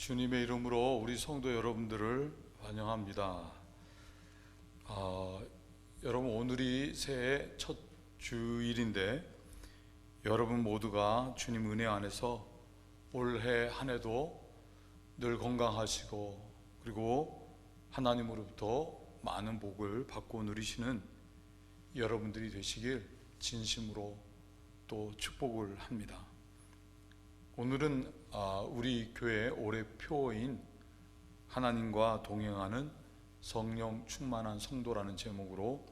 주님의 이름으로 우리 성도 여러분들을 환영합니다. 여러분, 오늘이 새해 첫 주일인데 여러분 모두가 주님 은혜 안에서 올해 한 해도 늘 건강하시고 그리고 하나님으로부터 많은 복을 받고 누리시는 여러분들이 되시길 진심으로 또 축복을 합니다. 오늘은 우리 교회 올해 표어인 하나님과 동행하는 성령 충만한 성도라는 제목으로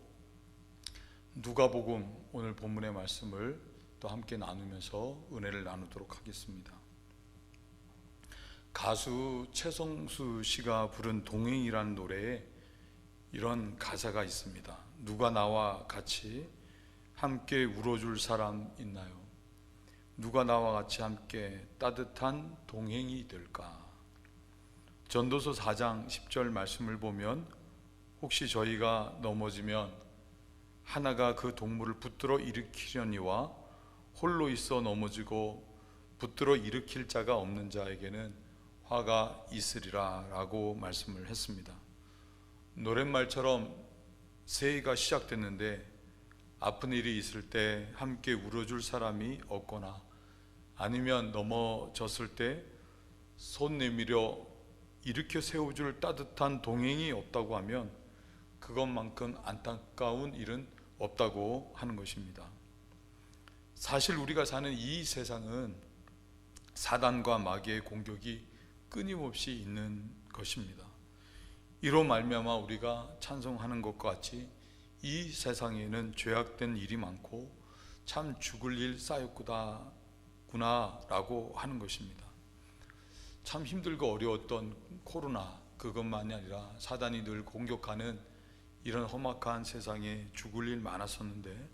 누가복음 오늘 본문의 말씀을 또 함께 나누면서 은혜를 나누도록 하겠습니다. 가수 최성수 씨가 부른 동행이라는 노래에 이런 가사가 있습니다. 누가 나와 같이 함께 울어줄 사람 있나요? 누가 나와 같이 함께 따뜻한 동행이 될까? 전도서 4장 10절 말씀을 보면 혹시 저희가 넘어지면 하나가 그 동물을 붙들어 일으키려니와 홀로 있어 넘어지고 붙들어 일으킬 자가 없는 자에게는 화가 있으리라 라고 말씀을 했습니다. 노랫말처럼 새해가 시작됐는데 아픈 일이 있을 때 함께 울어줄 사람이 없거나 아니면 넘어졌을 때 손 내밀어 일으켜 세워줄 따뜻한 동행이 없다고 하면 그것만큼 안타까운 일은 없다고 하는 것입니다. 사실 우리가 사는 이 세상은 사단과 마귀의 공격이 끊임없이 있는 것입니다. 이로 말미암아 우리가 찬송하는 것과 같이 이 세상에는 죄악된 일이 많고 참 죽을 일 쌓였구나 라고 하는 것입니다. 참 힘들고 어려웠던 코로나, 그것만이 아니라 사단이 늘 공격하는 이런 험악한 세상에 죽을 일 많았었는데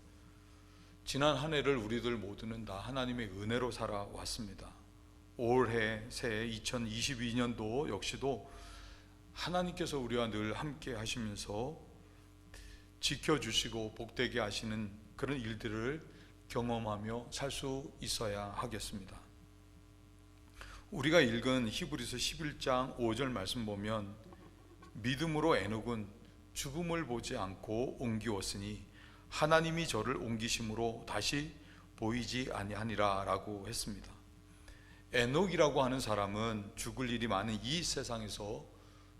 지난 한 해를 우리들 모두는 다 하나님의 은혜로 살아왔습니다. 올해 새해 2022년도 역시도 하나님께서 우리와 늘 함께 하시면서 지켜주시고 복되게 하시는 그런 일들을 경험하며 살 수 있어야 하겠습니다. 우리가 읽은 히브리서 11장 5절 말씀 보면 믿음으로 에녹은 죽음을 보지 않고 옮기었으니 하나님이 저를 옮기심으로 다시 보이지 아니하니라 라고 했습니다. 에녹이라고 하는 사람은 죽을 일이 많은 이 세상에서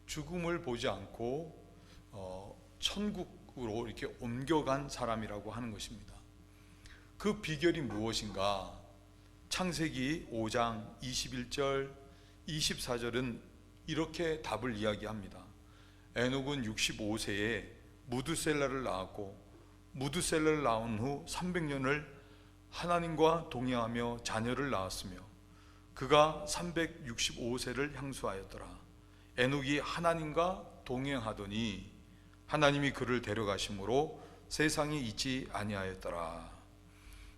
죽음을 보지 않고 천국으로 이렇게 옮겨간 사람이라고 하는 것입니다. 그 비결이 무엇인가? 창세기 5장 21절 24절은 이렇게 답을 이야기합니다. 에녹은 65세에 무드셀라를 낳았고 무드셀라를 낳은 후 300년을 하나님과 동행하며 자녀를 낳았으며 그가 365세를 향수하였더라. 에녹이 하나님과 동행하더니 하나님이 그를 데려가심으로 세상에 있지 아니하였더라.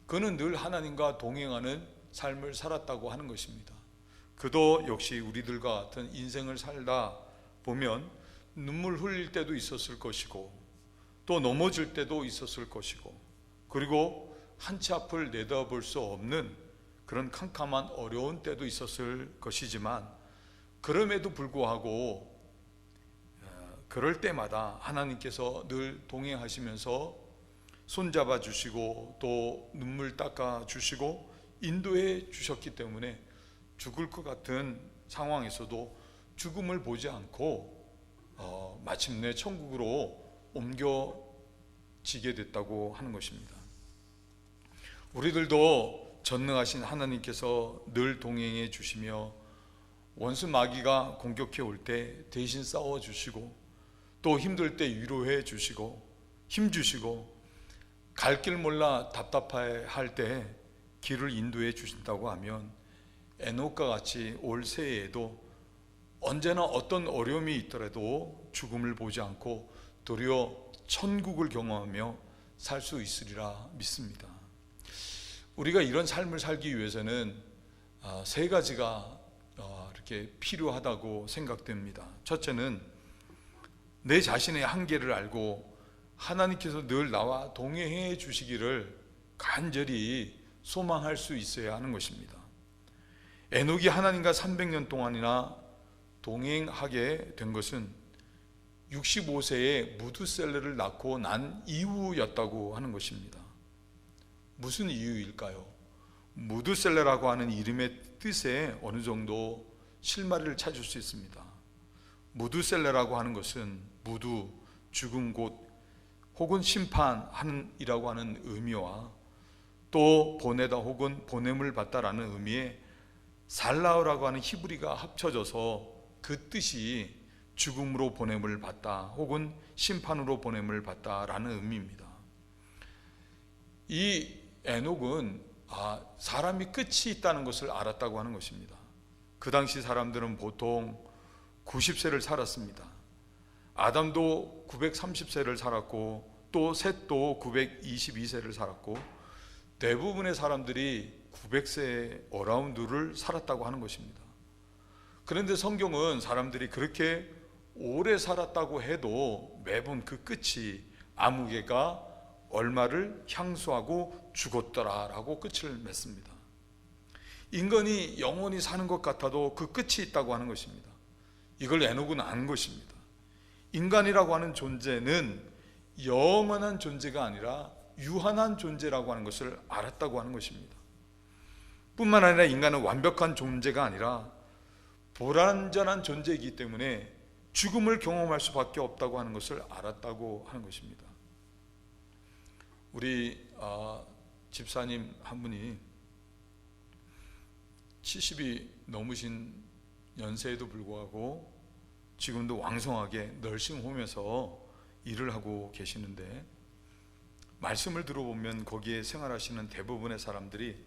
그는 늘 하나님과 동행하는 삶을 살았다고 하는 것입니다. 그도 역시 우리들과 같은 인생을 살다 보면 눈물 흘릴 때도 있었을 것이고 또 넘어질 때도 있었을 것이고 그리고 한치 앞을 내다볼 수 없는 그런 캄캄한 어려운 때도 있었을 것이지만 그럼에도 불구하고 그럴 때마다 하나님께서 늘 동행하시면서 손잡아 주시고 또 눈물 닦아 주시고 인도해 주셨기 때문에 죽을 것 같은 상황에서도 죽음을 보지 않고 마침내 천국으로 옮겨지게 됐다고 하는 것입니다. 우리들도 전능하신 하나님께서 늘 동행해 주시며 원수 마귀가 공격해 올 때 대신 싸워 주시고 또 힘들 때 위로해 주시고 힘 주시고 갈 길 몰라 답답해 할 때 길을 인도해 주신다고 하면 에녹과 같이 올 새해에도 언제나 어떤 어려움이 있더라도 죽음을 보지 않고 도리어 천국을 경험하며 살 수 있으리라 믿습니다. 우리가 이런 삶을 살기 위해서는 세 가지가 이렇게 필요하다고 생각됩니다. 첫째는 내 자신의 한계를 알고 하나님께서 늘 나와 동행해 주시기를 간절히 소망할 수 있어야 하는 것입니다. 에녹이 하나님과 300년 동안이나 동행하게 된 것은 65세에 무두셀레를 낳고 난 이후였다고 하는 것입니다. 무슨 이유일까요? 무두셀레라고 하는 이름의 뜻에 어느 정도 실마리를 찾을 수 있습니다. 무두셀레라고 하는 것은 무두, 죽은 곳 혹은 심판이라고 하는 의미와 또 보내다 혹은 보냄을 받다라는 의미의 살라우라고 하는 히브리가 합쳐져서 그 뜻이 죽음으로 보냄을 받다 혹은 심판으로 보냄을 받다라는 의미입니다. 이 에녹은 사람이 끝이 있다는 것을 알았다고 하는 것입니다. 그 당시 사람들은 보통 90세를 살았습니다. 아담도 930세를 살았고 또 셋도 922세를 살았고 대부분의 사람들이 900세 어라운드를 살았다고 하는 것입니다. 그런데 성경은 사람들이 그렇게 오래 살았다고 해도 매번 그 끝이 아무개가 얼마를 향수하고 죽었더라라고 끝을 맺습니다. 인간이 영원히 사는 것 같아도 그 끝이 있다고 하는 것입니다. 이걸 에녹은 안 것입니다. 인간이라고 하는 존재는 영원한 존재가 아니라 유한한 존재라고 하는 것을 알았다고 하는 것입니다. 뿐만 아니라 인간은 완벽한 존재가 아니라 불완전한 존재이기 때문에 죽음을 경험할 수밖에 없다고 하는 것을 알았다고 하는 것입니다. 우리 집사님 한 분이 70이 넘으신 연세에도 불구하고 지금도 왕성하게 널싱홈에서 일을 하고 계시는데, 말씀을 들어보면 거기에 생활하시는 대부분의 사람들이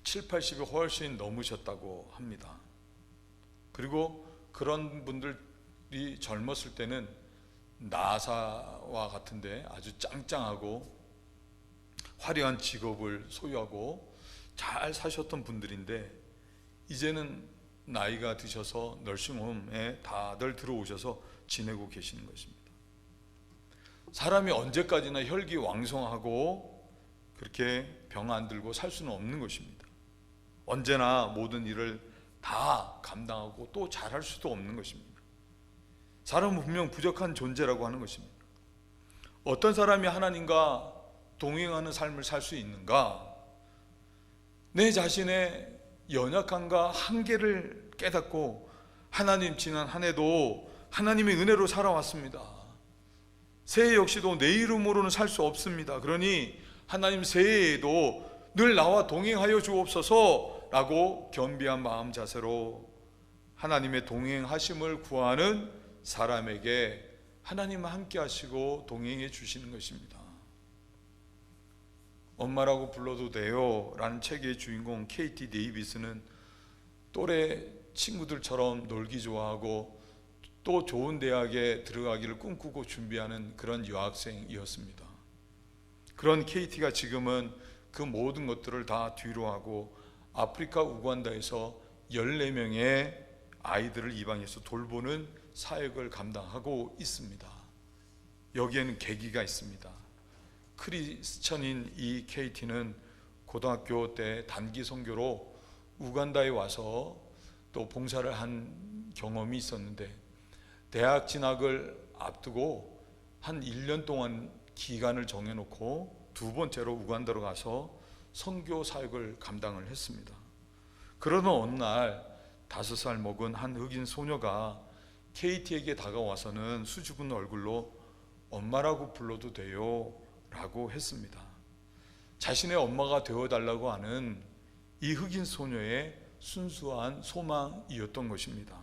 7, 80이 훨씬 넘으셨다고 합니다. 그리고 그런 분들이 젊었을 때는 나사와 같은데 아주 짱짱하고 화려한 직업을 소유하고 잘 사셨던 분들인데, 이제는 나이가 드셔서 널싱홈에 다들 들어오셔서 지내고 계시는 것입니다. 사람이 언제까지나 혈기왕성하고 그렇게 병 안 들고 살 수는 없는 것입니다. 언제나 모든 일을 다 감당하고 또 잘할 수도 없는 것입니다. 사람은 분명 부족한 존재라고 하는 것입니다. 어떤 사람이 하나님과 동행하는 삶을 살 수 있는가? 내 자신의 연약함과 한계를 깨닫고, 하나님 지난 한 해도 하나님의 은혜로 살아왔습니다. 새해 역시도 내 이름으로는 살 수 없습니다. 그러니 하나님 새해에도 늘 나와 동행하여 주옵소서 라고 겸비한 마음 자세로 하나님의 동행하심을 구하는 사람에게 하나님은 함께 하시고 동행해 주시는 것입니다. 엄마라고 불러도 돼요 라는 책의 주인공 KT 데이비스는 또래 친구들처럼 놀기 좋아하고 또 좋은 대학에 들어가기를 꿈꾸고 준비하는 그런 여학생이었습니다. 그런 KT가 지금은 그 모든 것들을 다 뒤로하고 아프리카 우간다에서 14명의 아이들을 입양해서 돌보는 사역을 감당하고 있습니다. 여기에는 계기가 있습니다. 크리스천인 이 KT는 고등학교 때 단기 선교로 우간다에 와서 또 봉사를 한 경험이 있었는데, 대학 진학을 앞두고 한 1년 동안 기간을 정해놓고 두 번째로 우간다로 가서 선교 사역을 감당을 했습니다. 그러던 어느 날 5살 먹은 한 흑인 소녀가 KT에게 다가와서는 수줍은 얼굴로 엄마라고 불러도 돼요 라고 했습니다. 자신의 엄마가 되어달라고 하는 이 흑인 소녀의 순수한 소망이었던 것입니다.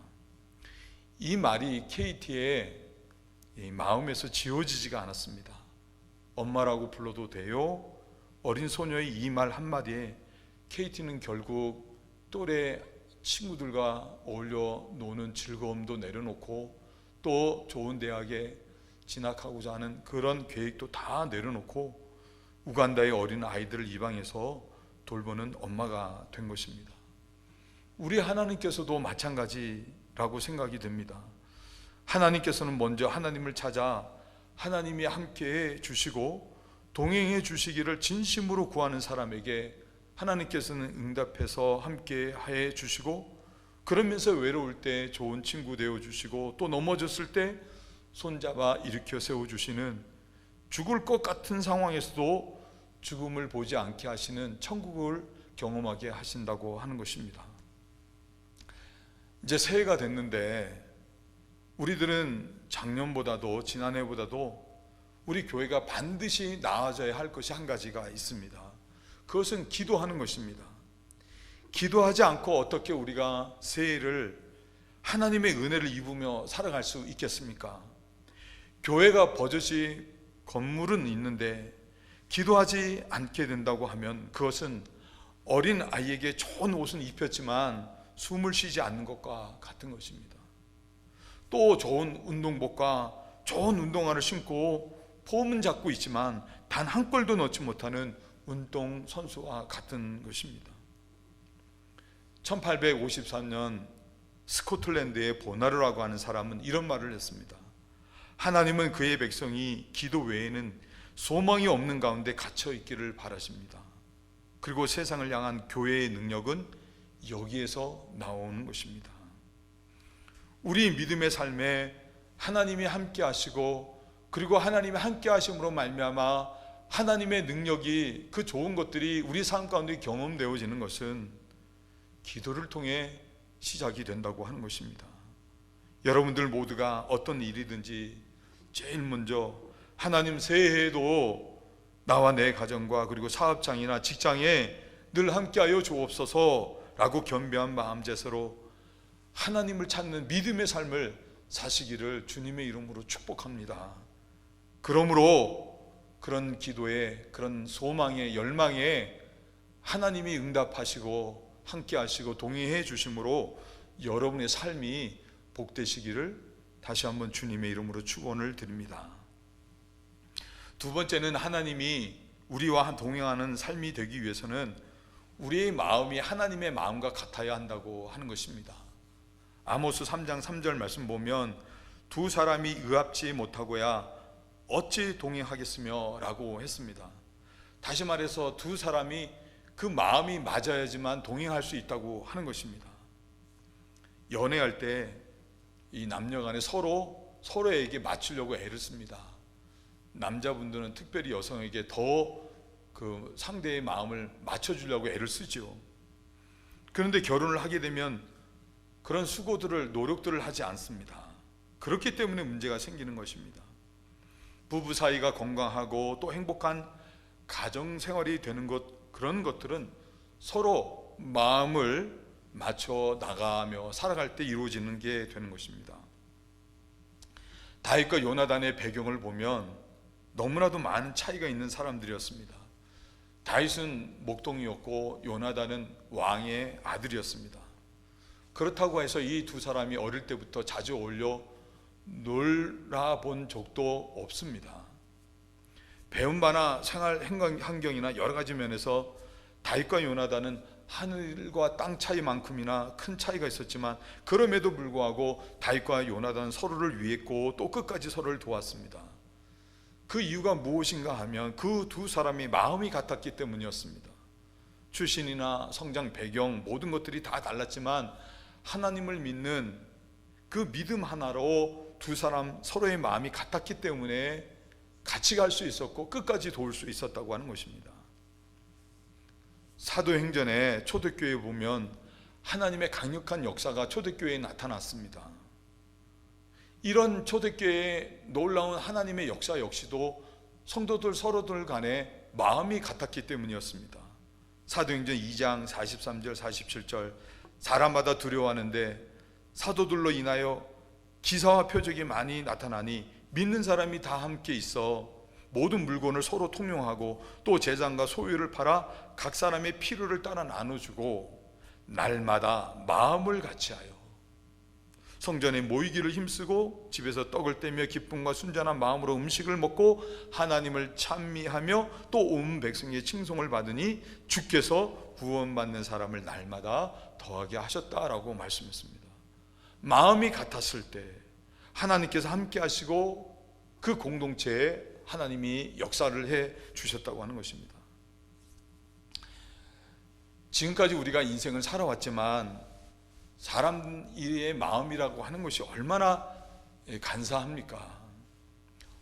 이 말이 KT의 마음에서 지워지지가 않았습니다. 엄마라고 불러도 돼요? 어린 소녀의 이 말 한마디에 KT는 결국 또래 친구들과 어울려 노는 즐거움도 내려놓고 또 좋은 대학에 진학하고자 하는 그런 계획도 다 내려놓고 우간다의 어린 아이들을 입양해서 돌보는 엄마가 된 것입니다. 우리 하나님께서도 마찬가지라고 생각이 됩니다. 하나님께서는 먼저 하나님을 찾아 하나님이 함께해 주시고 동행해 주시기를 진심으로 구하는 사람에게 하나님께서는 응답해서 함께해 주시고, 그러면서 외로울 때 좋은 친구 되어주시고, 또 넘어졌을 때 손잡아 일으켜 세워주시는, 죽을 것 같은 상황에서도 죽음을 보지 않게 하시는 천국을 경험하게 하신다고 하는 것입니다. 이제 새해가 됐는데 우리들은 작년보다도 지난해보다도 우리 교회가 반드시 나아져야 할 것이 한 가지가 있습니다. 그것은 기도하는 것입니다. 기도하지 않고 어떻게 우리가 새해를 하나님의 은혜를 입으며 살아갈 수 있겠습니까? 교회가 버젓이 건물은 있는데 기도하지 않게 된다고 하면 그것은 어린 아이에게 좋은 옷은 입혔지만 숨을 쉬지 않는 것과 같은 것입니다. 또 좋은 운동복과 좋은 운동화를 신고 폼은 잡고 있지만 단 한 골도 넣지 못하는 운동선수와 같은 것입니다. 1853년 스코틀랜드의 보나르라고 하는 사람은 이런 말을 했습니다. 하나님은 그의 백성이 기도 외에는 소망이 없는 가운데 갇혀 있기를 바라십니다. 그리고 세상을 향한 교회의 능력은 여기에서 나오는 것입니다. 우리 믿음의 삶에 하나님이 함께 하시고, 그리고 하나님이 함께 하심으로 말미암아 하나님의 능력이, 그 좋은 것들이 우리 삶 가운데 경험되어지는 것은 기도를 통해 시작이 된다고 하는 것입니다. 여러분들 모두가 어떤 일이든지 제일 먼저 하나님 새해에도 나와 내 가정과 그리고 사업장이나 직장에 늘 함께하여 주옵소서 라고 겸비한 마음 제서로 하나님을 찾는 믿음의 삶을 사시기를 주님의 이름으로 축복합니다. 그러므로 그런 기도에, 그런 소망에, 열망에 하나님이 응답하시고 함께 하시고 동의해 주심으로 여러분의 삶이 복되시기를 다시 한번 주님의 이름으로 축원을 드립니다. 두 번째는 하나님이 우리와 동행하는 삶이 되기 위해서는 우리의 마음이 하나님의 마음과 같아야 한다고 하는 것입니다. 아모스 3장 3절 말씀 보면 두 사람이 의합지 못하고야 어찌 동행하겠으며 라고 했습니다. 다시 말해서 두 사람이 그 마음이 맞아야지만 동행할 수 있다고 하는 것입니다. 연애할 때 이 남녀간에 서로에게 맞추려고 애를 씁니다. 남자분들은 특별히 여성에게 더 그 상대의 마음을 맞춰주려고 애를 쓰죠. 그런데 결혼을 하게 되면 그런 수고들을, 노력들을 하지 않습니다. 그렇기 때문에 문제가 생기는 것입니다. 부부 사이가 건강하고 또 행복한 가정 생활이 되는 것, 그런 것들은 서로 마음을 맞춰 나가며 살아갈 때 이루어지는 게 되는 것입니다. 다윗과 요나단의 배경을 보면 너무나도 많은 차이가 있는 사람들이었습니다. 다윗은 목동이었고 요나단은 왕의 아들이었습니다. 그렇다고 해서 이 두 사람이 어릴 때부터 자주 어울려 놀아본 적도 없습니다. 배운 바나 생활 환경이나 여러 가지 면에서 다윗과 요나단은 하늘과 땅 차이만큼이나 큰 차이가 있었지만 그럼에도 불구하고 다윗과 요나단은 서로를 위했고 또 끝까지 서로를 도왔습니다. 그 이유가 무엇인가 하면 그 두 사람이 마음이 같았기 때문이었습니다. 출신이나 성장 배경 모든 것들이 다 달랐지만 하나님을 믿는 그 믿음 하나로 두 사람 서로의 마음이 같았기 때문에 같이 갈 수 있었고 끝까지 도울 수 있었다고 하는 것입니다. 사도행전에 초대교회에 보면 하나님의 강력한 역사가 초대교회에 나타났습니다. 이런 초대교회의 놀라운 하나님의 역사 역시도 성도들 서로들 간에 마음이 같았기 때문이었습니다. 사도행전 2장 43절 47절 사람마다 두려워하는데 사도들로 인하여 기사와 표적이 많이 나타나니 믿는 사람이 다 함께 있어 모든 물건을 서로 통용하고 또 재산과 소유를 팔아 각 사람의 필요를 따라 나눠주고 날마다 마음을 같이하여 성전에 모이기를 힘쓰고 집에서 떡을 떼며 기쁨과 순전한 마음으로 음식을 먹고 하나님을 찬미하며 또 온 백성의 칭송을 받으니 주께서 구원받는 사람을 날마다 더하게 하셨다라고 말씀했습니다. 마음이 같았을 때 하나님께서 함께 하시고 그 공동체에 하나님이 역사를 해 주셨다고 하는 것입니다. 지금까지 우리가 인생을 살아왔지만 사람의 마음이라고 하는 것이 얼마나 간사합니까?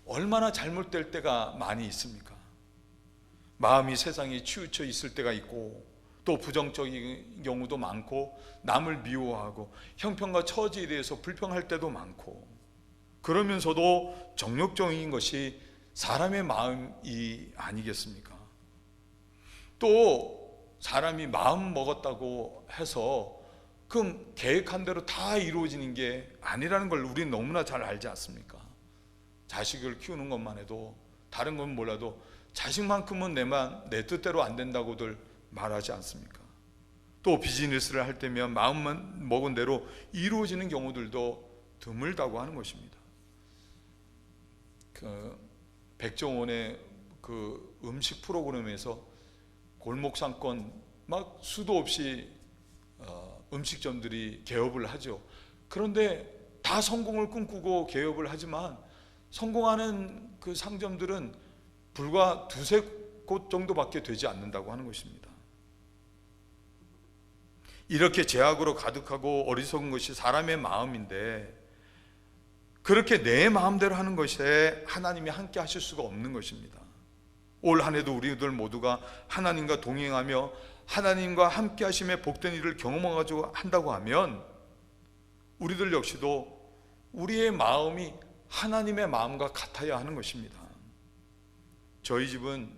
얼마나 잘못될 때가 많이 있습니까? 마음이 세상에 치우쳐 있을 때가 있고, 또 부정적인 경우도 많고, 남을 미워하고 형편과 처지에 대해서 불평할 때도 많고, 그러면서도 정욕적인 것이 사람의 마음이 아니겠습니까? 또 사람이 마음 먹었다고 해서 그 계획한 대로 다 이루어지는 게 아니라는 걸 우리는 너무나 잘 알지 않습니까? 자식을 키우는 것만 해도, 다른 건 몰라도 자식만큼은 내 뜻대로 안 된다고들 말하지 않습니까? 또 비즈니스를 할 때면 마음만 먹은 대로 이루어지는 경우들도 드물다고 하는 것입니다. 백종원의 그 음식 프로그램에서 골목상권 막 수도 없이 음식점들이 개업을 하죠. 그런데 다 성공을 꿈꾸고 개업을 하지만 성공하는 그 상점들은 불과 두세 곳 정도밖에 되지 않는다고 하는 것입니다. 이렇게 죄악으로 가득하고 어리석은 것이 사람의 마음인데, 그렇게 내 마음대로 하는 것에 하나님이 함께 하실 수가 없는 것입니다. 올 한 해도 우리들 모두가 하나님과 동행하며 하나님과 함께 하심에 복된 일을 경험하고 한다고 하면, 우리들 역시도 우리의 마음이 하나님의 마음과 같아야 하는 것입니다. 저희 집은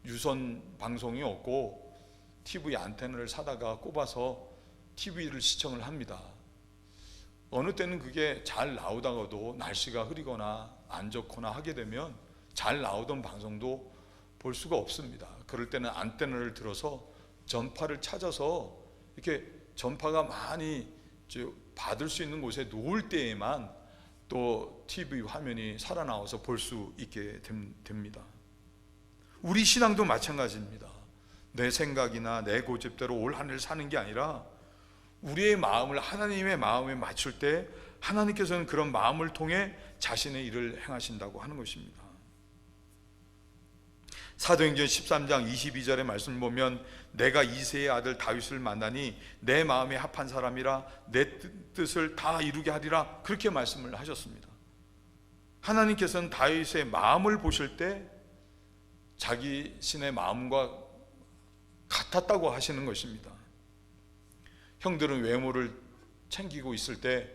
유선 방송이 없고 TV 안테나를 사다가 꼽아서 TV를 시청을 합니다. 어느 때는 그게 잘 나오다가도 날씨가 흐리거나 안 좋거나 하게 되면 잘 나오던 방송도 볼 수가 없습니다. 그럴 때는 안테나를 들어서 전파를 찾아서 이렇게 전파가 많이 받을 수 있는 곳에 놓을 때에만 또 TV 화면이 살아나와서 볼 수 있게 됩니다. 우리 신앙도 마찬가지입니다. 내 생각이나 내 고집대로 올 한 해를 사는 게 아니라 우리의 마음을 하나님의 마음에 맞출 때 하나님께서는 그런 마음을 통해 자신의 일을 행하신다고 하는 것입니다. 사도행전 13장 22절의 말씀을 보면, 내가 이새의 아들 다윗을 만나니 내 마음에 합한 사람이라 내 뜻을 다 이루게 하리라, 그렇게 말씀을 하셨습니다. 하나님께서는 다윗의 마음을 보실 때 자기 신의 마음과 같았다고 하시는 것입니다. 형들은 외모를 챙기고 있을 때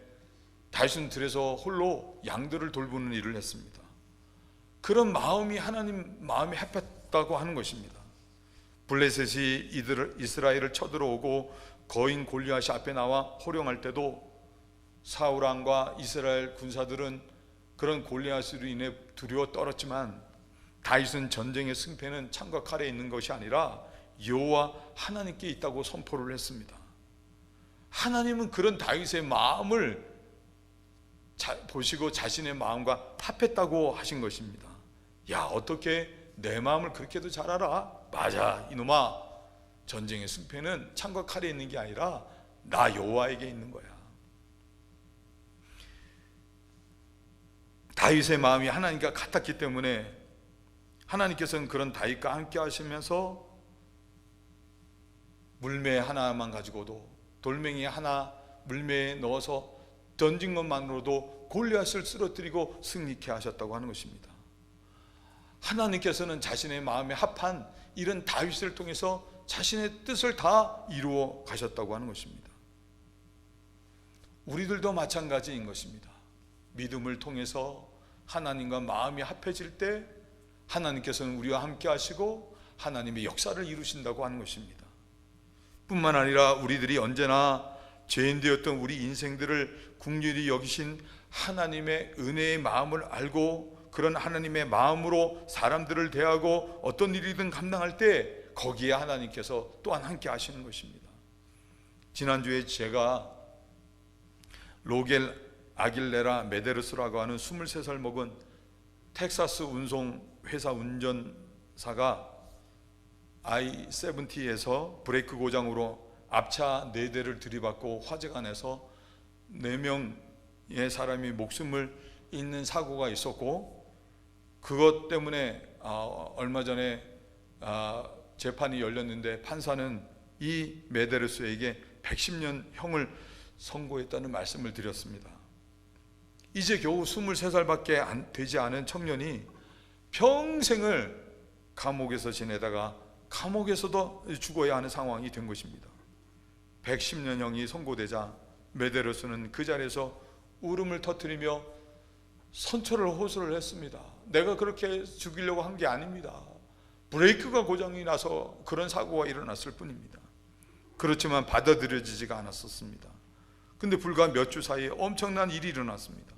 다윗은 들에서 홀로 양들을 돌보는 일을 했습니다. 그런 마음이 하나님 마음에 합했다고 하는 것입니다. 블레셋이 이스라엘을 쳐들어오고 거인 골리앗이 앞에 나와 호령할 때도 사울 왕과 이스라엘 군사들은 그런 골리앗으로 인해 두려워 떨었지만, 다윗은 전쟁의 승패는 창과 칼에 있는 것이 아니라 여호와 하나님께 있다고 선포를 했습니다. 하나님은 그런 다윗의 마음을 보시고 자신의 마음과 합했다고 하신 것입니다. 야, 어떻게 내 마음을 그렇게도 잘 알아? 맞아, 이놈아, 전쟁의 승패는 창과 칼에 있는 게 아니라 나 여호와에게 있는 거야. 다윗의 마음이 하나님과 같았기 때문에 하나님께서는 그런 다윗과 함께 하시면서 물매 하나만 가지고도, 돌멩이 하나 물매에 넣어서 던진 것만으로도 골리앗을 쓰러뜨리고 승리케 하셨다고 하는 것입니다. 하나님께서는 자신의 마음에 합한 이런 다윗을 통해서 자신의 뜻을 다 이루어 가셨다고 하는 것입니다. 우리들도 마찬가지인 것입니다. 믿음을 통해서 하나님과 마음이 합해질 때 하나님께서는 우리와 함께 하시고 하나님의 역사를 이루신다고 하는 것입니다. 뿐만 아니라 우리들이 언제나 죄인 되었던 우리 인생들을 긍휼히 여기신 하나님의 은혜의 마음을 알고, 그런 하나님의 마음으로 사람들을 대하고 어떤 일이든 감당할 때 거기에 하나님께서 또한 함께 하시는 것입니다. 지난주에 제가 로겔 아길레라 메데르스라고 하는 23살 먹은 텍사스 운송회사 운전사가 I-70에서 브레이크 고장으로 앞차 4대를 들이받고 화재가 나서 4명의 사람이 목숨을 잃는 사고가 있었고, 그것 때문에 얼마 전에 재판이 열렸는데 판사는 이 메데르스에게 110년 형을 선고했다는 말씀을 드렸습니다. 이제 겨우 23살밖에 되지 않은 청년이 평생을 감옥에서 지내다가 감옥에서도 죽어야 하는 상황이 된 것입니다. 110년형이 선고되자 메데로스는 그 자리에서 울음을 터뜨리며 선처를 호소를 했습니다. 내가 그렇게 죽이려고 한 게 아닙니다. 브레이크가 고장이 나서 그런 사고가 일어났을 뿐입니다. 그렇지만 받아들여지지가 않았었습니다. 근데 불과 몇 주 사이에 엄청난 일이 일어났습니다.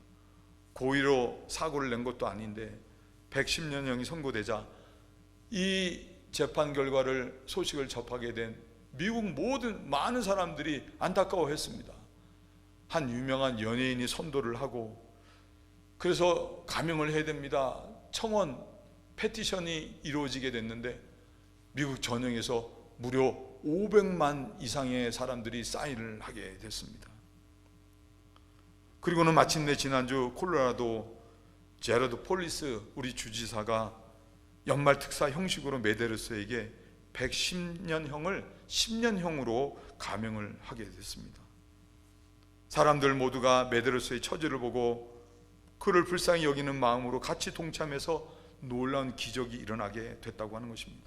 고의로 사고를 낸 것도 아닌데 110년형이 선고되자 이 재판 결과를 소식을 접하게 된 미국 모든 많은 사람들이 안타까워했습니다. 한 유명한 연예인이 선도를 하고 그래서 감형을 해야 됩니다. 청원 페티션이 이루어지게 됐는데 미국 전역에서 무려 500만 이상의 사람들이 사인을 하게 됐습니다. 그리고는 마침내 지난주 콜로라도 제러드 폴리스 우리 주지사가 연말 특사 형식으로 메데로스에게 110년형을 10년형으로 감형을 하게 됐습니다. 사람들 모두가 메데로스의 처지를 보고 그를 불쌍히 여기는 마음으로 같이 동참해서 놀라운 기적이 일어나게 됐다고 하는 것입니다.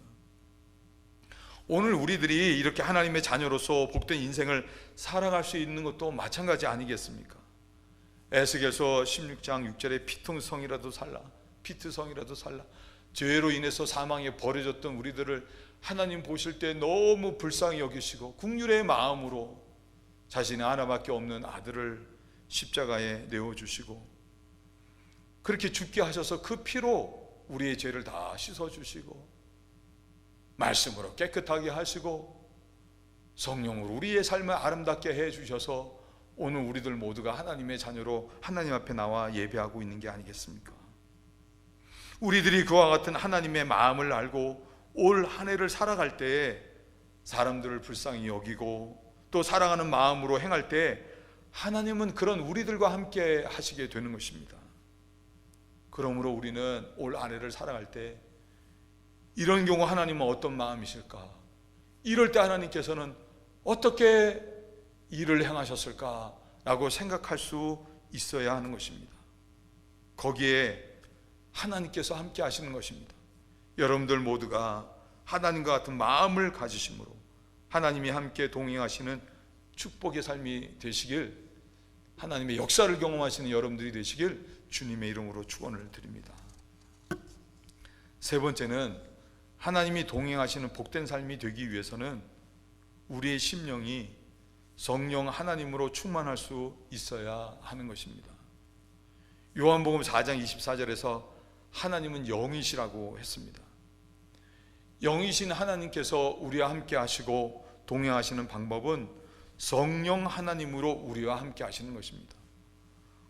오늘 우리들이 이렇게 하나님의 자녀로서 복된 인생을 살아갈 수 있는 것도 마찬가지 아니겠습니까? 에스겔서 16장 6절에 피퉁성이라도 살라, 피트성이라도 살라. 죄로 인해서 사망에 버려졌던 우리들을 하나님 보실 때 너무 불쌍히 여기시고 긍휼의 마음으로 자신의 하나밖에 없는 아들을 십자가에 내어주시고 그렇게 죽게 하셔서 그 피로 우리의 죄를 다 씻어주시고 말씀으로 깨끗하게 하시고 성령으로 우리의 삶을 아름답게 해주셔서 오늘 우리들 모두가 하나님의 자녀로 하나님 앞에 나와 예배하고 있는 게 아니겠습니까? 우리들이 그와 같은 하나님의 마음을 알고 올 한 해를 살아갈 때에 사람들을 불쌍히 여기고 또 사랑하는 마음으로 행할 때 하나님은 그런 우리들과 함께 하시게 되는 것입니다. 그러므로 우리는 올 한 해를 살아갈 때 이런 경우 하나님은 어떤 마음이실까? 이럴 때 하나님께서는 어떻게 일을 행하셨을까? 라고 생각할 수 있어야 하는 것입니다. 거기에 하나님께서 함께 하시는 것입니다. 여러분들 모두가 하나님과 같은 마음을 가지심으로 하나님이 함께 동행하시는 축복의 삶이 되시길, 하나님의 역사를 경험하시는 여러분들이 되시길 주님의 이름으로 축원을 드립니다. 세 번째는 하나님이 동행하시는 복된 삶이 되기 위해서는 우리의 심령이 성령 하나님으로 충만할 수 있어야 하는 것입니다. 요한복음 4장 24절에서 하나님은 영이시라고 했습니다. 영이신 하나님께서 우리와 함께 하시고 동행하시는 방법은 성령 하나님으로 우리와 함께 하시는 것입니다.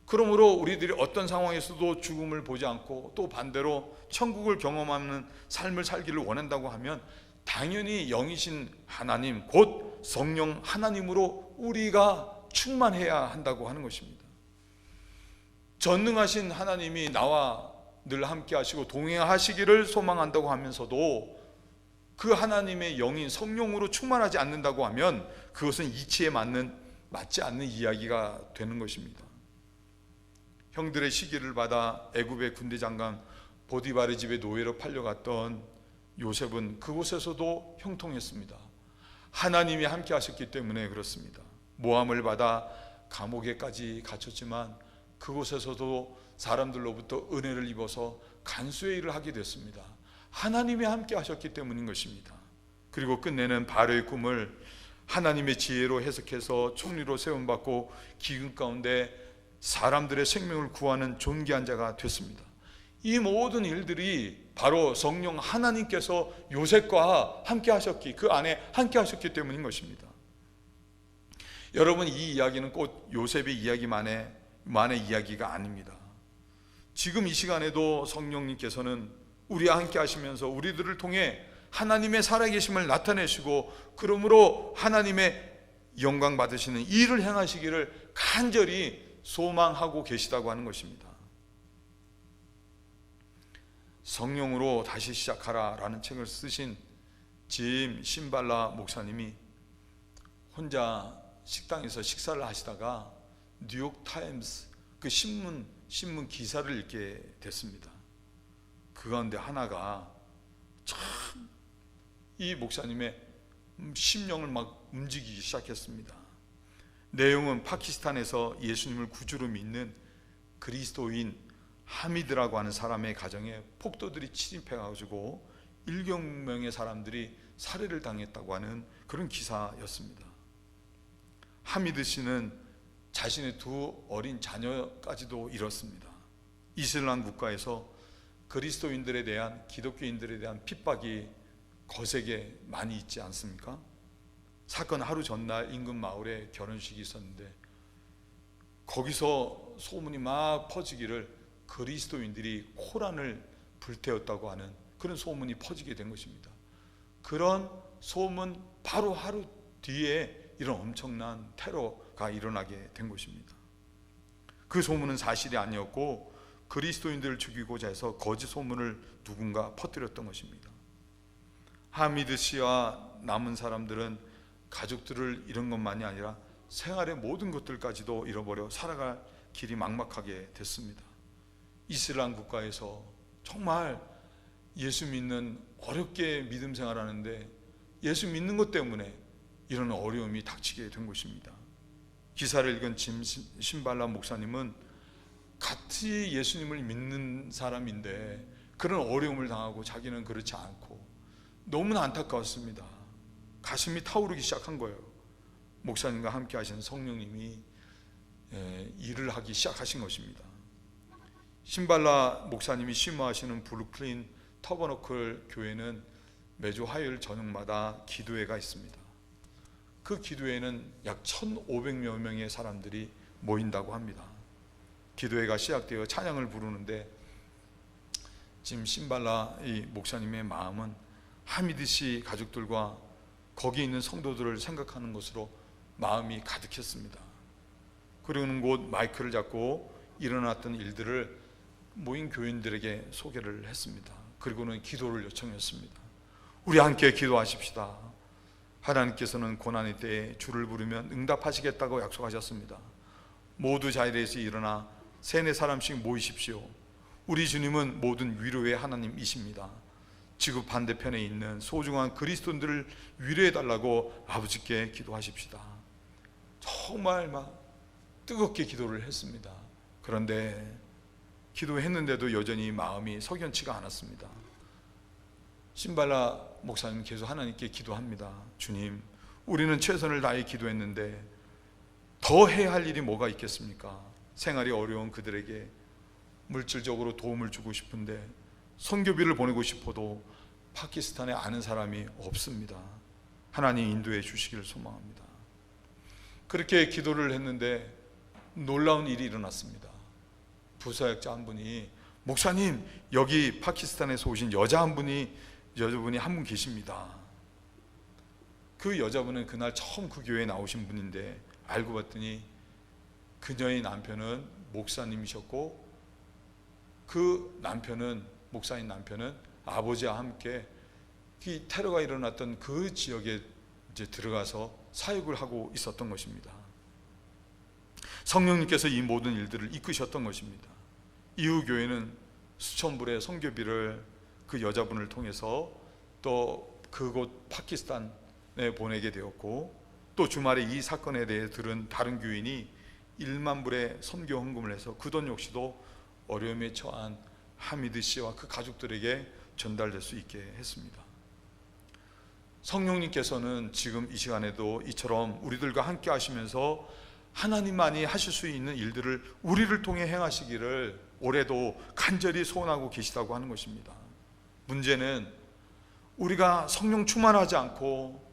그러므로 우리들이 어떤 상황에서도 죽음을 보지 않고 또 반대로 천국을 경험하는 삶을 살기를 원한다고 하면 당연히 영이신 하나님 곧 성령 하나님으로 우리가 충만해야 한다고 하는 것입니다. 전능하신 하나님이 나와 늘 함께 하시고 동행하시기를 소망한다고 하면서도 그 하나님의 영인 성령으로 충만하지 않는다고 하면 그것은 이치에 맞지 않는 이야기가 되는 것입니다. 형들의 시기를 받아 애굽의 군대 장관 보디발의 집에 노예로 팔려갔던 요셉은 그곳에서도 형통했습니다. 하나님이 함께 하셨기 때문에 그렇습니다. 모함을 받아 감옥에까지 갇혔지만 그곳에서도 사람들로부터 은혜를 입어서 간수의 일을 하게 됐습니다. 하나님이 함께 하셨기 때문인 것입니다. 그리고 끝내는 바로의 꿈을 하나님의 지혜로 해석해서 총리로 세움받고 기근 가운데 사람들의 생명을 구하는 존귀한 자가 됐습니다. 이 모든 일들이 바로 성령 하나님께서 요셉과 함께 하셨기, 그 안에 함께 하셨기 때문인 것입니다. 여러분, 이 이야기는 꼭 요셉의 이야기만의 이야기가 아닙니다. 지금 이 시간에도 성령님께서는 우리와 함께 하시면서 우리들을 통해 하나님의 살아계심을 나타내시고 그러므로 하나님의 영광 받으시는 일을 행하시기를 간절히 소망하고 계시다고 하는 것입니다. 성령으로 다시 시작하라 라는 책을 쓰신 짐 신발라 목사님이 혼자 식당에서 식사를 하시다가 뉴욕 타임스 그 신문 기사를 읽게 됐습니다. 그 가운데 하나가 참 이 목사님의 심령을 막 움직이기 시작했습니다. 내용은 파키스탄에서 예수님을 구주로 믿는 그리스도인 하미드라고 하는 사람의 가정에 폭도들이 침입해가지고 7명의 사람들이 살해를 당했다고 하는 그런 기사였습니다. 하미드 씨는 자신의 2 어린 자녀까지도 잃었습니다. 이슬람 국가에서 그리스도인들에 대한, 기독교인들에 대한 핍박이 거세게 많이 있지 않습니까? 사건 하루 전날 인근 마을에 결혼식이 있었는데 거기서 소문이 막 퍼지기를 그리스도인들이 코란을 불태웠다고 하는 그런 소문이 퍼지게 된 것입니다. 그런 소문 바로 하루 뒤에 이런 엄청난 테러가 일어나게 된 것입니다. 그 소문은 사실이 아니었고 그리스도인들을 죽이고자 해서 거짓 소문을 누군가 퍼뜨렸던 것입니다. 하미드 씨와 남은 사람들은 가족들을 잃은 것만이 아니라 생활의 모든 것들까지도 잃어버려 살아갈 길이 막막하게 됐습니다. 이슬람 국가에서 정말 예수 믿는, 어렵게 믿음 생활하는데 예수 믿는 것 때문에 이런 어려움이 닥치게 된 것입니다. 기사를 읽은 짐 신발라 목사님은 같이 예수님을 믿는 사람인데 그런 어려움을 당하고 자기는 그렇지 않고 너무나 안타까웠습니다. 가슴이 타오르기 시작한 거예요. 목사님과 함께 하신 성령님이 일을 하기 시작하신 것입니다. 신발라 목사님이 심호하시는 브루클린 터버너클 교회는 매주 화요일 저녁마다 기도회가 있습니다. 그 기도회에는 약 1,500여 명의 사람들이 모인다고 합니다. 기도회가 시작되어 찬양을 부르는데 지금 신발라 이 목사님의 마음은 하미드 씨 가족들과 거기 있는 성도들을 생각하는 것으로 마음이 가득했습니다. 그리고는 곧 마이크를 잡고 일어났던 일들을 모인 교인들에게 소개를 했습니다. 그리고는 기도를 요청했습니다. 우리 함께 기도하십시다. 하나님께서는 고난의 때에 주를 부르면 응답하시겠다고 약속하셨습니다. 모두 자리에서 일어나 3-4사람씩 모이십시오. 우리 주님은 모든 위로의 하나님이십니다. 지구 반대편에 있는 소중한 그리스도인들을 위로해달라고 아버지께 기도하십시다. 정말 막 뜨겁게 기도를 했습니다. 그런데 기도했는데도 여전히 마음이 석연치가 않았습니다. 신발라 목사님 계속 하나님께 기도합니다. 주님, 우리는 최선을 다해 기도했는데 더 해야 할 일이 뭐가 있겠습니까? 생활이 어려운 그들에게 물질적으로 도움을 주고 싶은데 선교비를 보내고 싶어도 파키스탄에 아는 사람이 없습니다. 하나님 인도해 주시기를 소망합니다. 그렇게 기도를 했는데 놀라운 일이 일어났습니다. 부사역자 한 분이 목사님, 여기 파키스탄에서 오신 여자분이 한 분 계십니다. 그 여자분은 그날 처음 그 교회에 나오신 분인데 알고 봤더니 그녀의 남편은 목사님이셨고 그 남편은, 목사인 남편은 아버지와 함께 이 테러가 일어났던 그 지역에 이제 들어가서 사역을 하고 있었던 것입니다. 성령님께서 이 모든 일들을 이끄셨던 것입니다. 이후 교회는 수천 불의 선교비를 그 여자분을 통해서 또 그곳 파키스탄에 보내게 되었고, 또 주말에 이 사건에 대해 들은 다른 교인이 1만 불의 선교 헌금을 해서 그 돈 역시도 어려움에 처한 하미드 씨와 그 가족들에게 전달될 수 있게 했습니다. 성령님께서는 지금 이 시간에도 이처럼 우리들과 함께 하시면서 하나님만이 하실 수 있는 일들을 우리를 통해 행하시기를 올해도 간절히 소원하고 계시다고 하는 것입니다. 문제는 우리가 성령 충만하지 않고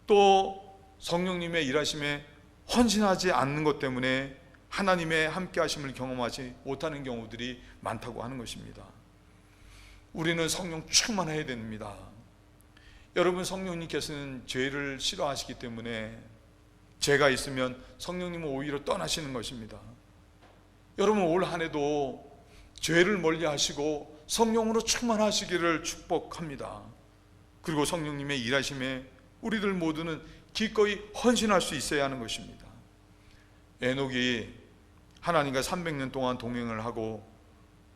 또 성령님의 일하심에 헌신하지 않는 것 때문에 하나님의 함께 하심을 경험하지 못하는 경우들이 많다고 하는 것입니다. 우리는 성령 충만해야 됩니다. 여러분, 성령님께서는 죄를 싫어하시기 때문에 죄가 있으면 성령님은 오히려 떠나시는 것입니다. 여러분, 올 한 해도 죄를 멀리하시고 성령으로 충만하시기를 축복합니다. 그리고 성령님의 일하심에 우리들 모두는 기꺼이 헌신할 수 있어야 하는 것입니다. 에녹이 하나님과 300년 동안 동행을 하고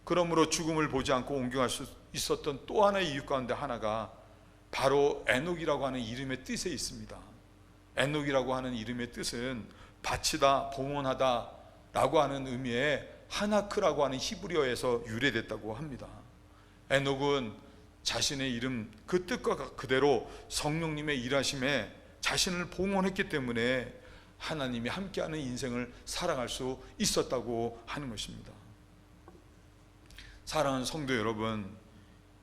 그러므로 죽음을 보지 않고 옮겨갈 수 있었던 또 하나의 이유 가운데 하나가 바로 에녹이라고 하는 이름의 뜻에 있습니다. 에녹이라고 하는 이름의 뜻은 바치다, 봉헌하다 라고 하는 의미의 하나크라고 하는 히브리어에서 유래됐다고 합니다. 에녹은 자신의 이름 그 뜻과 그대로 성령님의 일하심에 자신을 봉헌했기 때문에 하나님이 함께하는 인생을 살아갈 수 있었다고 하는 것입니다. 사랑하는 성도 여러분,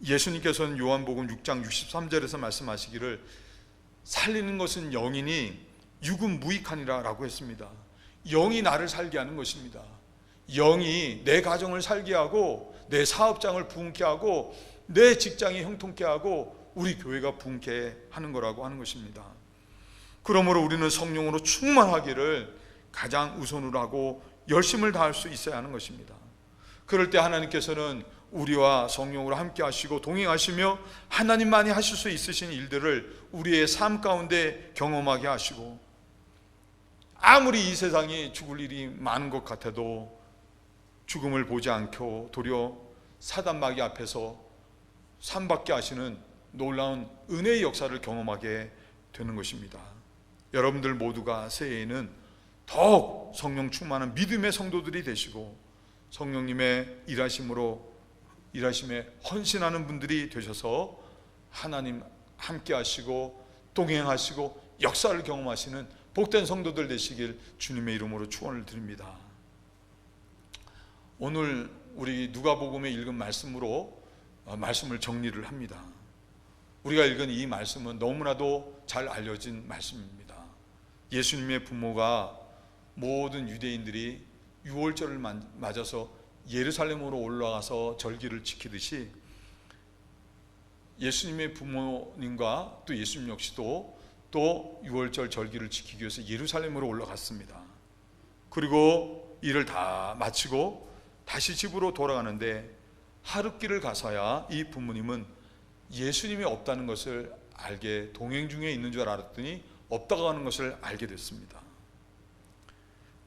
예수님께서는 요한복음 6장 63절에서 말씀하시기를 살리는 것은 영이니 육은 무익하니라 라고 했습니다. 영이 나를 살게 하는 것입니다. 영이 내 가정을 살게 하고 내 사업장을 부흥케 하고 내 직장이 형통케 하고 우리 교회가 부흥케 하는 거라고 하는 것입니다. 그러므로 우리는 성령으로 충만하기를 가장 우선으로 하고 열심을 다할 수 있어야 하는 것입니다. 그럴 때 하나님께서는 우리와 성령으로 함께 하시고 동행하시며 하나님만이 하실 수 있으신 일들을 우리의 삶 가운데 경험하게 하시고, 아무리 이 세상이 죽을 일이 많은 것 같아도 죽음을 보지 않고 도리어 사단 마귀 앞에서 산받게 하시는 놀라운 은혜의 역사를 경험하게 되는 것입니다. 여러분들 모두가 새해에는 더욱 성령 충만한 믿음의 성도들이 되시고 성령님의 일하심에 헌신하는 분들이 되셔서 하나님 함께 하시고 동행하시고 역사를 경험하시는 복된 성도들 되시길 주님의 이름으로 축원을 드립니다. 오늘 우리 누가복음에 읽은 말씀으로 말씀을 정리를 합니다. 우리가 읽은 이 말씀은 너무나도 잘 알려진 말씀입니다. 예수님의 부모가 모든 유대인들이 유월절을 맞아서 예루살렘으로 올라가서 절기를 지키듯이 예수님의 부모님과 또 예수님 역시도 또 유월절 절기를 지키기 위해서 예루살렘으로 올라갔습니다. 그리고 일을 다 마치고 다시 집으로 돌아가는데 하룻길을 가서야 이 부모님은 예수님이 없다는 것을 알게, 동행 중에 있는 줄 알았더니 없다고 하는 것을 알게 됐습니다.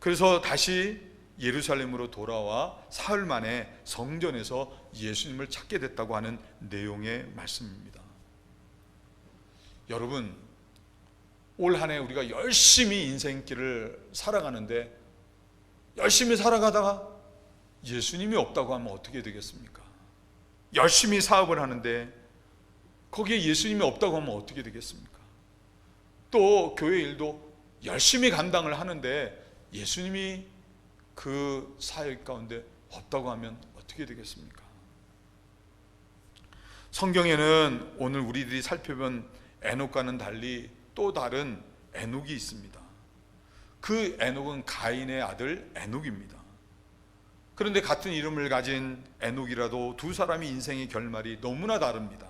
그래서 다시 예루살렘으로 돌아와 사흘 만에 성전에서 예수님을 찾게 됐다고 하는 내용의 말씀입니다. 여러분, 올 한 해 우리가 열심히 인생길을 살아가는데 열심히 살아가다가 예수님이 없다고 하면 어떻게 되겠습니까? 열심히 사업을 하는데 거기에 예수님이 없다고 하면 어떻게 되겠습니까? 또 교회 일도 열심히 감당을 하는데 예수님이 그 사역 가운데 없다고 하면 어떻게 되겠습니까? 성경에는 오늘 우리들이 살펴본 에녹과는 달리 또 다른 에녹이 있습니다. 그 에녹은 가인의 아들 에녹입니다. 그런데 같은 이름을 가진 에녹이라도 두 사람의 인생의 결말이 너무나 다릅니다.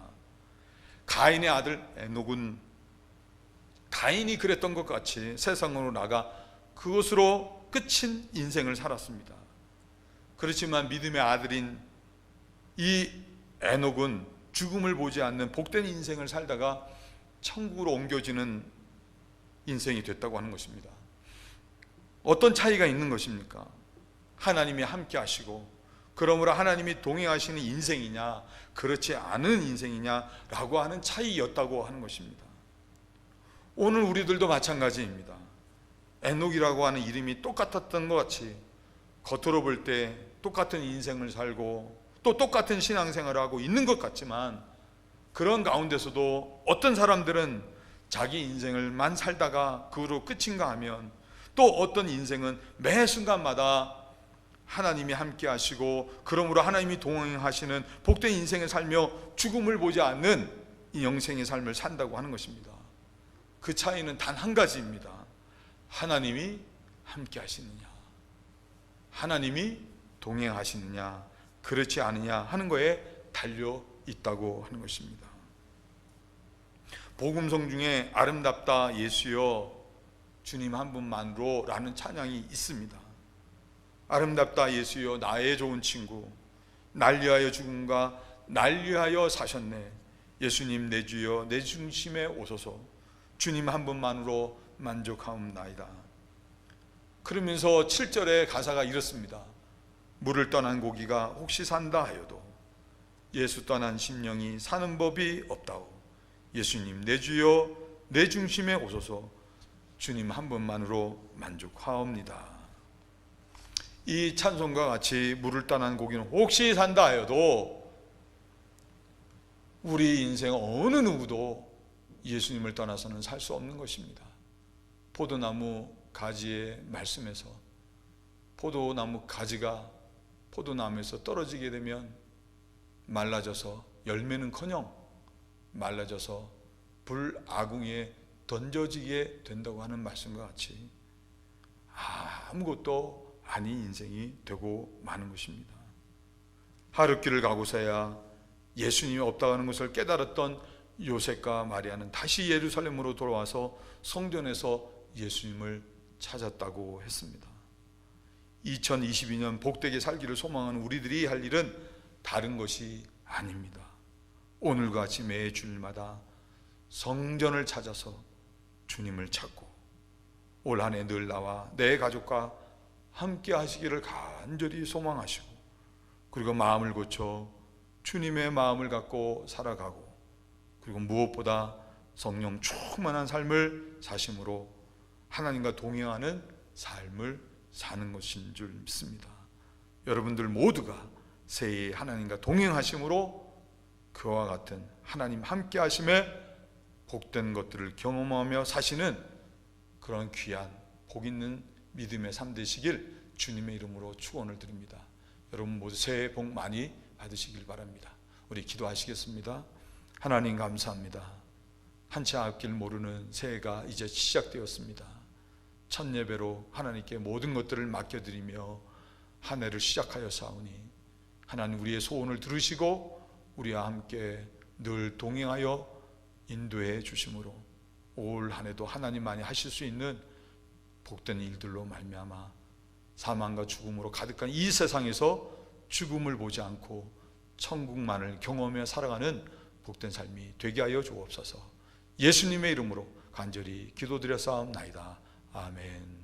가인의 아들 에녹은 가인이 그랬던 것 같이 세상으로 나가 그것으로 끝인 인생을 살았습니다. 그렇지만 믿음의 아들인 이 에녹은 죽음을 보지 않는 복된 인생을 살다가 천국으로 옮겨지는 인생이 됐다고 하는 것입니다. 어떤 차이가 있는 것입니까? 하나님이 함께 하시고 그러므로 하나님이 동행하시는 인생이냐 그렇지 않은 인생이냐라고 하는 차이였다고 하는 것입니다. 오늘 우리들도 마찬가지입니다. 에녹이라고 하는 이름이 똑같았던 것 같이 겉으로 볼 때 똑같은 인생을 살고 또 똑같은 신앙생활을 하고 있는 것 같지만 그런 가운데서도 어떤 사람들은 자기 인생을만 살다가 그로 끝인가 하면 또 어떤 인생은 매 순간마다 하나님이 함께 하시고 그러므로 하나님이 동행하시는 복된 인생을 살며 죽음을 보지 않는 이 영생의 삶을 산다고 하는 것입니다. 그 차이는 단 한 가지입니다. 하나님이 함께 하시느냐, 하나님이 동행하시느냐, 그렇지 않느냐 하는 거에 달려 있다고 하는 것입니다. 복음성 중에 아름답다 예수여 주님 한 분만으로 라는 찬양이 있습니다. 아름답다 예수여 나의 좋은 친구, 날 위하여 죽음과 날 위하여 사셨네. 예수님 내 주여 내 중심에 오소서. 주님 한 분만으로 만족하옵나이다. 그러면서 7절의 가사가 이렇습니다. 물을 떠난 고기가 혹시 산다 하여도 예수 떠난 심령이 사는 법이 없다오. 예수님 내 주여 내 중심에 오소서. 주님 한 분만으로 만족하옵니다. 이 찬송과 같이 물을 떠난 고기는 혹시 산다 하여도 우리 인생 어느 누구도 예수님을 떠나서는 살 수 없는 것입니다. 포도나무 가지의 말씀에서 포도나무 가지가 포도나무에서 떨어지게 되면 말라져서 열매는커녕 말라져서 불아궁에 던져지게 된다고 하는 말씀과 같이 아무것도 아닌 인생이 되고 마는 것입니다. 하룻길을 가고서야 예수님이 없다고 하는 것을 깨달았던 요셉과 마리아는 다시 예루살렘으로 돌아와서 성전에서 예수님을 찾았다고 했습니다. 2022년 복되게 살기를 소망하는 우리들이 할 일은 다른 것이 아닙니다. 오늘과 같이 매 주일마다 성전을 찾아서 주님을 찾고 올 한 해 늘 나와 내 가족과 함께 하시기를 간절히 소망하시고 그리고 마음을 고쳐 주님의 마음을 갖고 살아가고 그리고 무엇보다 성령 충만한 삶을 사심으로 하나님과 동행하는 삶을 사는 것인 줄 믿습니다. 여러분들 모두가 새해에 하나님과 동행하심으로 그와 같은 하나님 함께 하심에 복된 것들을 경험하며 사시는 그런 귀한 복 있는 믿음의 삶 되시길 주님의 이름으로 축원을 드립니다. 여러분 모두 새해 복 많이 받으시길 바랍니다. 우리 기도하시겠습니다. 하나님 감사합니다. 한치 앞길 모르는 새해가 이제 시작되었습니다. 첫 예배로 하나님께 모든 것들을 맡겨드리며 한 해를 시작하여 사오니 하나님 우리의 소원을 들으시고 우리와 함께 늘 동행하여 인도해 주심으로 올 한 해도 하나님만이 하실 수 있는 복된 일들로 말미암아 사망과 죽음으로 가득한 이 세상에서 죽음을 보지 않고 천국만을 경험해 살아가는 복된 삶이 되게 하여 주옵소서. 예수님의 이름으로 간절히 기도드려 싸움나이다. 아멘.